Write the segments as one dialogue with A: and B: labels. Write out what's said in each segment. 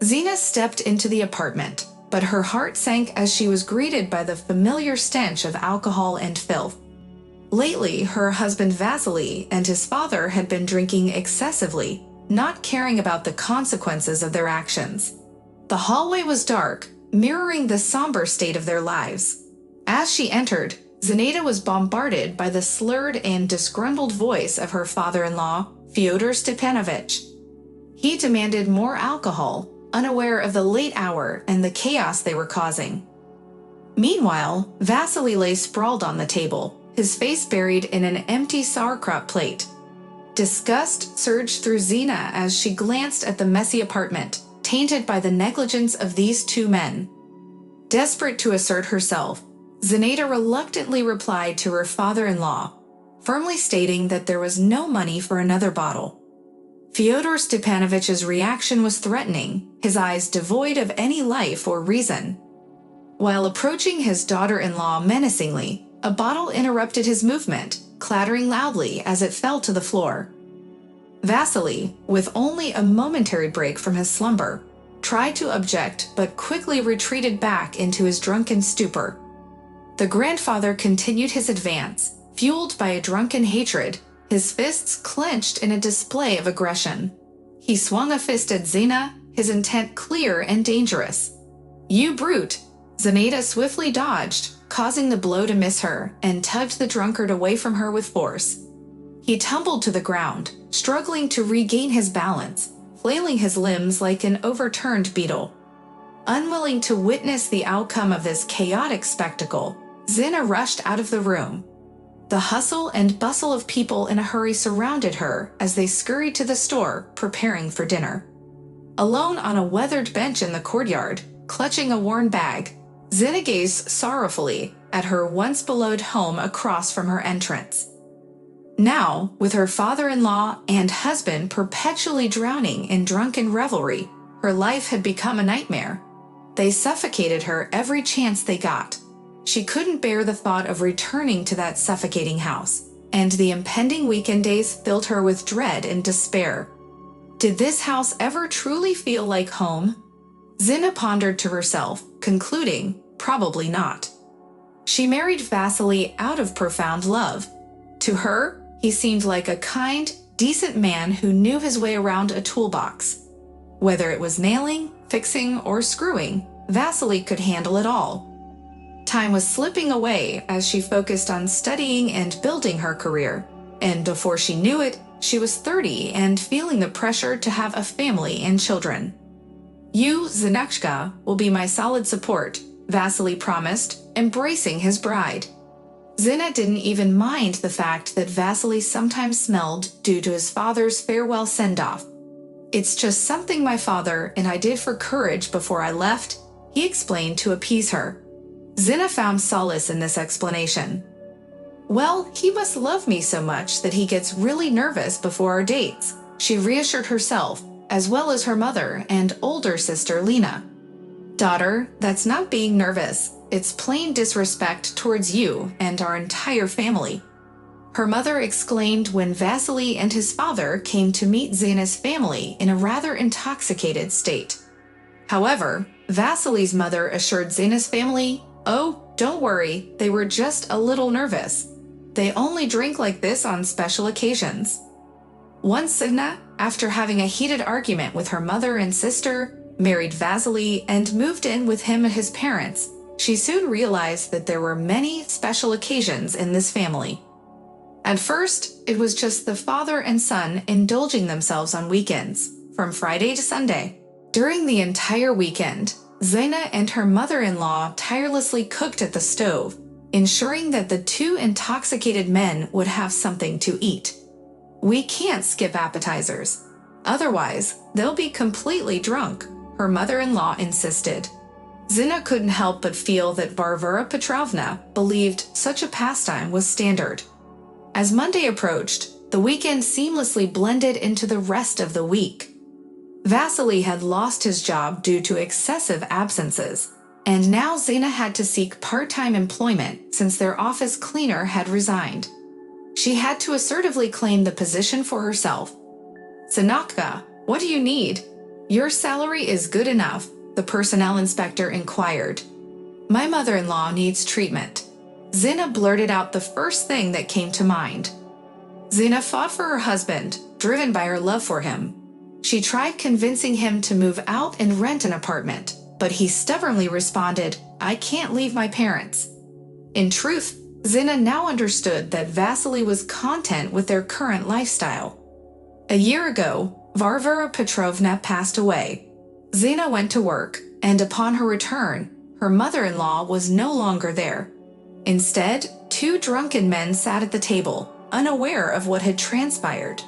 A: Zena stepped into the apartment, but her heart sank as she was greeted by the familiar stench of alcohol and filth. Lately, her husband Vasily and his father had been drinking excessively, not caring about the consequences of their actions. The hallway was dark, mirroring the somber state of their lives. As she entered, Zenaida was bombarded by the slurred and disgruntled voice of her father-in-law, Fyodor Stepanovich. He demanded more alcohol, unaware of the late hour and the chaos they were causing. Meanwhile, Vasily lay sprawled on the table, his face buried in an empty sauerkraut plate. Disgust surged through Zena as she glanced at the messy apartment, tainted by the negligence of these two men. Desperate to assert herself, Zenaida reluctantly replied to her father-in-law, firmly stating that there was no money for another bottle. Fyodor Stepanovich's reaction was threatening, his eyes devoid of any life or reason. While approaching his daughter-in-law menacingly, a bottle interrupted his movement, clattering loudly as it fell to the floor. Vasily, with only a momentary break from his slumber, tried to object but quickly retreated back into his drunken stupor. The grandfather continued his advance, fueled by a drunken hatred, his fists clenched in a display of aggression. He swung a fist at Zena, his intent clear and dangerous. "You brute!" Zenaida swiftly dodged, causing the blow to miss her, and tugged the drunkard away from her with force. He tumbled to the ground, struggling to regain his balance, flailing his limbs like an overturned beetle. Unwilling to witness the outcome of this chaotic spectacle, Zena rushed out of the room. The hustle and bustle of people in a hurry surrounded her as they scurried to the store, preparing for dinner. Alone on a weathered bench in the courtyard, clutching a worn bag, Zena gazed sorrowfully at her once-beloved home across from her entrance. Now, with her father-in-law and husband perpetually drowning in drunken revelry, her life had become a nightmare. They suffocated her every chance they got. She couldn't bear the thought of returning to that suffocating house, and the impending weekend days filled her with dread and despair. Did this house ever truly feel like home? Zena pondered to herself, concluding, probably not. She married Vasily out of profound love. To her, he seemed like a kind, decent man who knew his way around a toolbox. Whether it was nailing, fixing, or screwing, Vasily could handle it all. Time was slipping away as she focused on studying and building her career, and before she knew it, she was 30 and feeling the pressure to have a family and children. "You, Zenachka, will be my solid support," Vasily promised, embracing his bride. Zena didn't even mind the fact that Vasily sometimes smelled due to his father's farewell send-off. "It's just something my father and I did for courage before I left," he explained to appease her. Zena found solace in this explanation. "Well, he must love me so much that he gets really nervous before our dates," she reassured herself, as well as her mother and older sister Lena. "Daughter, that's not being nervous. It's plain disrespect towards you and our entire family," her mother exclaimed when Vasily and his father came to meet Zena's family in a rather intoxicated state. However, Vasily's mother assured Zena's family, "Oh, don't worry, they were just a little nervous. They only drink like this on special occasions." Once Zena, after having a heated argument with her mother and sister, married Vasily and moved in with him and his parents, she soon realized that there were many special occasions in this family. At first, it was just the father and son indulging themselves on weekends, from Friday to Sunday. During the entire weekend, Zena and her mother-in-law tirelessly cooked at the stove, ensuring that the two intoxicated men would have something to eat. "We can't skip appetizers. Otherwise, they'll be completely drunk," her mother-in-law insisted. Zena couldn't help but feel that Varvara Petrovna believed such a pastime was standard. As Monday approached, the weekend seamlessly blended into the rest of the week. Vasily had lost his job due to excessive absences, and now Zena had to seek part-time employment since their office cleaner had resigned. She had to assertively claim the position for herself. "Zanatka, what do you need?" Your salary is good enough, the personnel inspector inquired. My mother-in-law needs treatment. Zina blurted out the first thing that came to mind. Zina fought for her husband, driven by her love for him. She tried convincing him to move out and rent an apartment, but he stubbornly responded, I can't leave my parents. In truth, Zina now understood that Vasily was content with their current lifestyle. A year ago, Varvara Petrovna passed away. Zina went to work, and upon her return, her mother-in-law was no longer there. Instead, two drunken men sat at the table, unaware of what had transpired.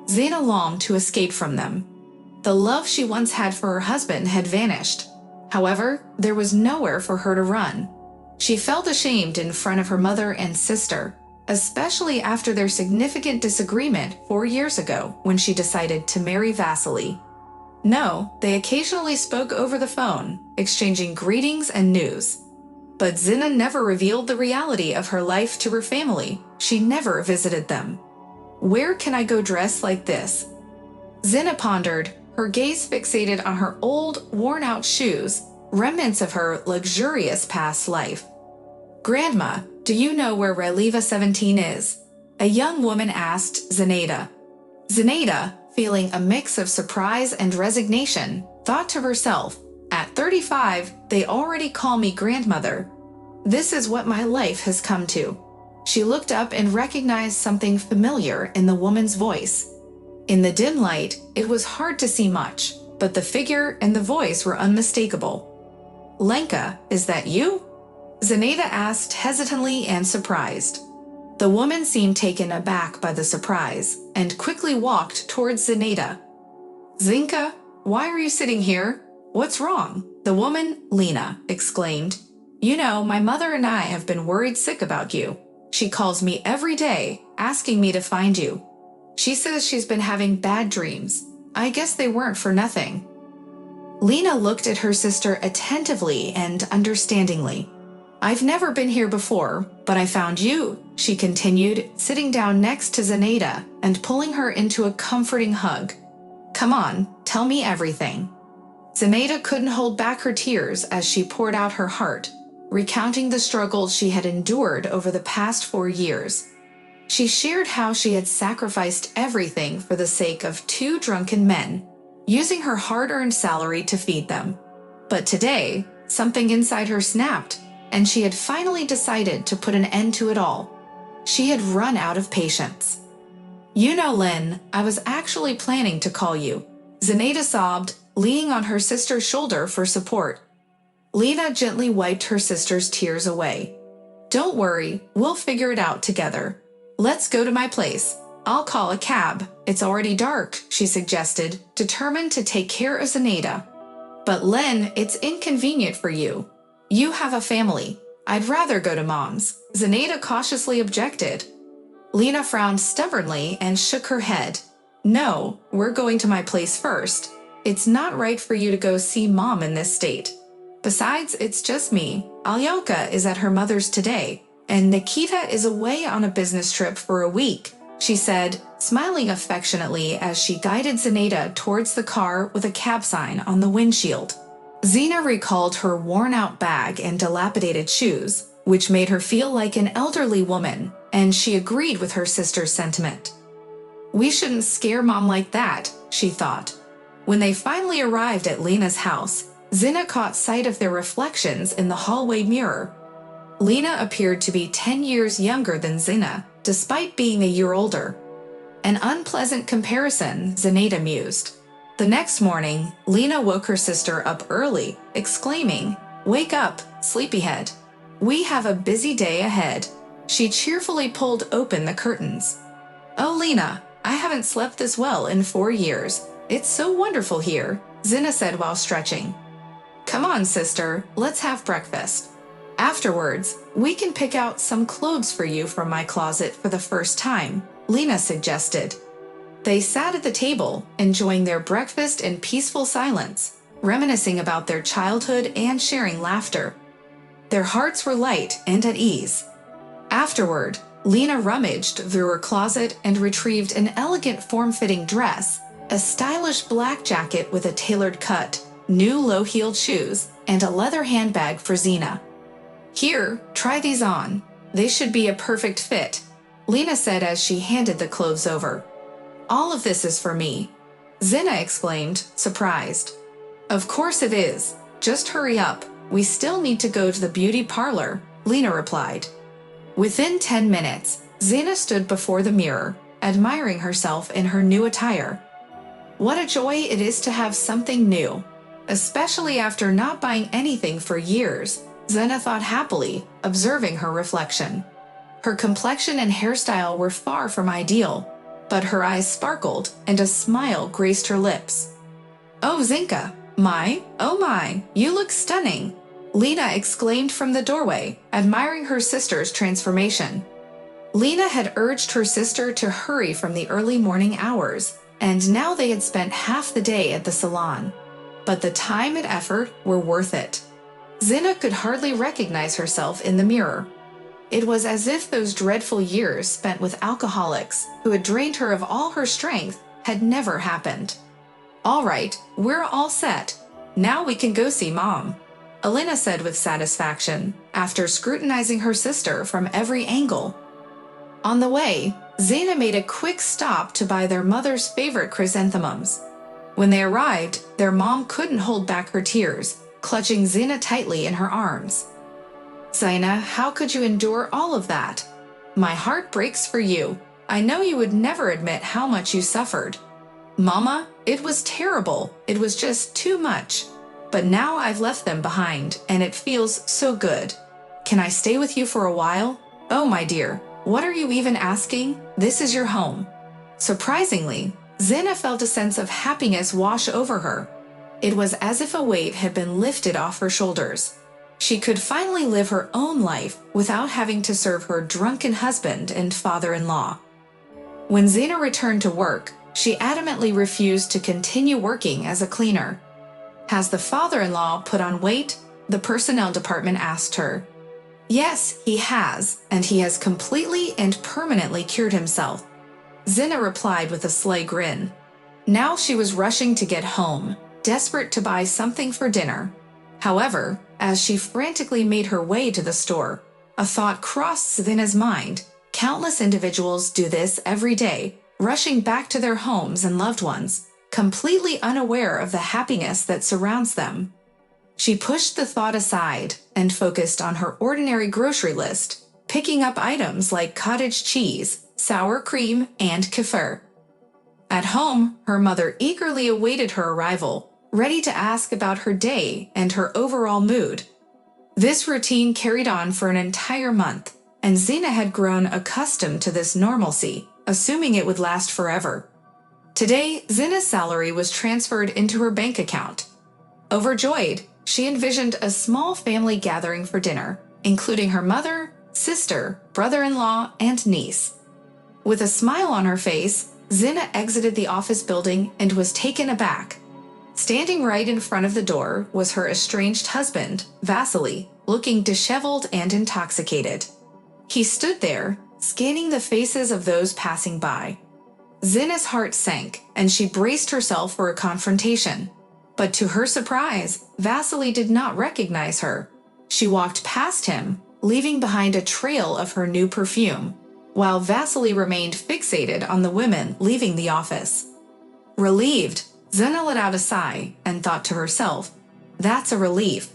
A: Zina longed to escape from them. The love she once had for her husband had vanished. However, there was nowhere for her to run. She felt ashamed in front of her mother and sister, especially after their significant disagreement 4 years ago when she decided to marry Vasily. No, they occasionally spoke over the phone, exchanging greetings and news. But Zina never revealed the reality of her life to her family. She never visited them. Where can I go dressed like this? Zina pondered, her gaze fixated on her old, worn-out shoes, remnants of her luxurious past life. Grandma, do you know where Releva 17 is? A young woman asked Zinaida. Zinaida, feeling a mix of surprise and resignation, thought to herself, at 35, they already call me grandmother. This is what my life has come to. She looked up and recognized something familiar in the woman's voice. In the dim light, it was hard to see much, but the figure and the voice were unmistakable. Lenka, is that you? Zinaida asked hesitantly and surprised. The woman seemed taken aback by the surprise and quickly walked towards Zinaida. Zinka, why are you sitting here? What's wrong? The woman, Lena, exclaimed. You know, my mother and I have been worried sick about you. She calls me every day, asking me to find you. She says she's been having bad dreams. I guess they weren't for nothing. Lena looked at her sister attentively and understandingly. I've never been here before, but I found you, she continued, sitting down next to Zinaida and pulling her into a comforting hug. Come on, tell me everything. Zinaida couldn't hold back her tears as she poured out her heart, recounting the struggles she had endured over the past 4 years. She shared how she had sacrificed everything for the sake of 2 drunken men, using her hard-earned salary to feed them. But today, something inside her snapped, and she had finally decided to put an end to it all. She had run out of patience. You know, Lynn, I was actually planning to call you. Zinaida sobbed, leaning on her sister's shoulder for support. Lena gently wiped her sister's tears away. Don't worry, we'll figure it out together. Let's go to my place. I'll call a cab. It's already dark, she suggested, determined to take care of Zinaida. But Len, it's inconvenient for you. You have a family. I'd rather go to Mom's. Zinaida cautiously objected. Lena frowned stubbornly and shook her head. No, we're going to my place first. It's not right for you to go see Mom in this state. Besides, it's just me. Alyosha is at her mother's today, and Nikita is away on a business trip for a week, she said, smiling affectionately as she guided Zinaida towards the car with a cab sign on the windshield. Zina recalled her worn-out bag and dilapidated shoes, which made her feel like an elderly woman, and she agreed with her sister's sentiment. We shouldn't scare Mom like that, she thought. When they finally arrived at Lena's house, Zina caught sight of their reflections in the hallway mirror. Lena appeared to be 10 years younger than Zina, despite being a year older. An unpleasant comparison, Zinaida mused. The next morning, Lena woke her sister up early, exclaiming, "Wake up, sleepyhead. We have a busy day ahead." She cheerfully pulled open the curtains. "Oh, Lena, I haven't slept this well in 4 years. It's so wonderful here," Zina said while stretching. "Come on, sister, let's have breakfast. Afterwards, we can pick out some clothes for you from my closet for the first time," Lena suggested. They sat at the table, enjoying their breakfast in peaceful silence, reminiscing about their childhood and sharing laughter. Their hearts were light and at ease. Afterward, Lena rummaged through her closet and retrieved an elegant form-fitting dress, a stylish black jacket with a tailored cut, new low-heeled shoes, and a leather handbag for Xena. "Here, try these on. They should be a perfect fit," Lena said as she handed the clothes over. "All of this is for me," Xena exclaimed, surprised. "Of course it is. Just hurry up. We still need to go to the beauty parlor," Lena replied. Within 10 minutes, Xena stood before the mirror, admiring herself in her new attire. What a joy it is to have something new. Especially after not buying anything for years, Xena thought happily, observing her reflection. Her complexion and hairstyle were far from ideal, but her eyes sparkled and a smile graced her lips. "Oh, Zinka, oh my, you look stunning," Lena exclaimed from the doorway, admiring her sister's transformation. Lena had urged her sister to hurry from the early morning hours, and now they had spent half the day at the salon. But the time and effort were worth it. Xena could hardly recognize herself in the mirror. It was as if those dreadful years spent with alcoholics who had drained her of all her strength had never happened. "All right, we're all set. Now we can go see Mom," Elena said with satisfaction, after scrutinizing her sister from every angle. On the way, Xena made a quick stop to buy their mother's favorite chrysanthemums. When they arrived, their mom couldn't hold back her tears, clutching Xena tightly in her arms. "Xena, how could you endure all of that? My heart breaks for you. I know you would never admit how much you suffered." "Mama, it was terrible. It was just too much. But now I've left them behind, and it feels so good. Can I stay with you for a while?" "Oh, my dear, what are you even asking? This is your home." Surprisingly, Xena felt a sense of happiness wash over her. It was as if a weight had been lifted off her shoulders. She could finally live her own life without having to serve her drunken husband and father-in-law. When Xena returned to work, she adamantly refused to continue working as a cleaner. "Has the father-in-law put on weight?" the personnel department asked her. "Yes, he has, and he has completely and permanently cured himself," Xena replied with a sly grin. Now she was rushing to get home, desperate to buy something for dinner. However, as she frantically made her way to the store, a thought crossed Xena's mind. Countless individuals do this every day, rushing back to their homes and loved ones, completely unaware of the happiness that surrounds them. She pushed the thought aside and focused on her ordinary grocery list, picking up items like cottage cheese, sour cream, and kefir. At home, her mother eagerly awaited her arrival, ready to ask about her day and her overall mood. This routine carried on for an entire month, and Xena had grown accustomed to this normalcy, assuming it would last forever. Today, Xena's salary was transferred into her bank account. Overjoyed, she envisioned a small family gathering for dinner, including her mother, sister, brother-in-law, and niece. With a smile on her face, Xena exited the office building and was taken aback. Standing right in front of the door was her estranged husband, Vasily, looking disheveled and intoxicated. He stood there, scanning the faces of those passing by. Xena's heart sank, and she braced herself for a confrontation. But to her surprise, Vasily did not recognize her. She walked past him, leaving behind a trail of her new perfume, while Vasily remained fixated on the women leaving the office. Relieved, Xena let out a sigh and thought to herself, "That's a relief.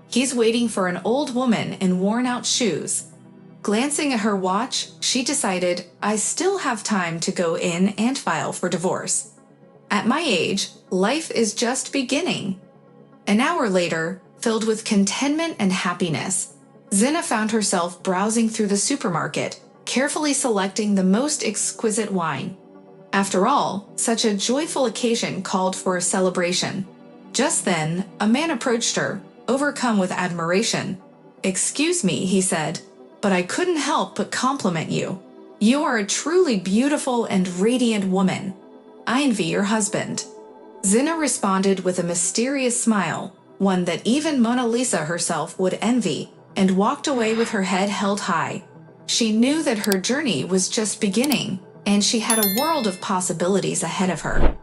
A: He's waiting for an old woman in worn-out shoes." Glancing at her watch, she decided, "I still have time to go in and file for divorce. At my age, life is just beginning." An hour later, filled with contentment and happiness, Xena found herself browsing through the supermarket, carefully selecting the most exquisite wine. After all, such a joyful occasion called for a celebration. Just then, a man approached her, overcome with admiration. "Excuse me," he said, "but I couldn't help but compliment you. You are a truly beautiful and radiant woman. I envy your husband." Xena responded with a mysterious smile, one that even Mona Lisa herself would envy, and walked away with her head held high. She knew that her journey was just beginning, and she had a world of possibilities ahead of her.